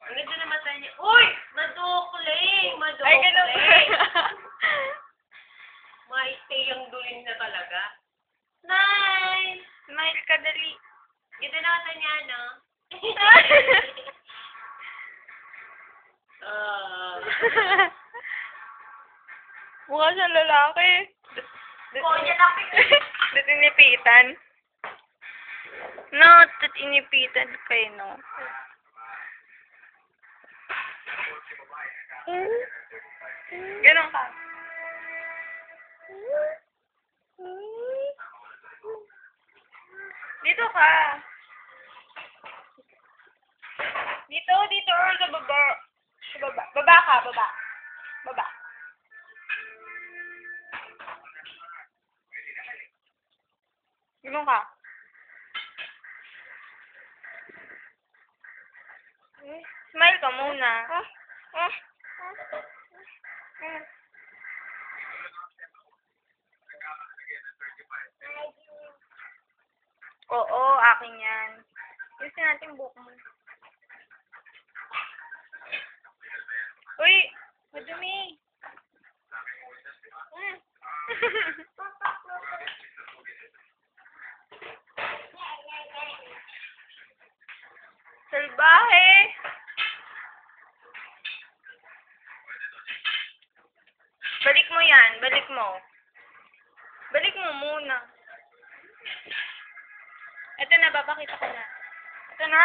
Ang ganda na mata niya. Uy! Madukling! Ay, ganun ba? Ma-stay yung duling na talaga. Nice! Smile ka dali. Ganda na mata niya, no? Mukha siyang lalaki. Konya tapik. Dito inipitan. No, dito inipitan kayo, no? Ganun ka. Dito ka. Dito, or sa baba. Sa baba. Baba ka, baba. Baba. Ganun ka. Smile ka muna. Oo, akin yan. Gusto natin buhok mo. Uy! Madumi! Salbahe! Balik mo yan. Balik mo. Balik mo muna. Ito na, babakita ko na. Ito na!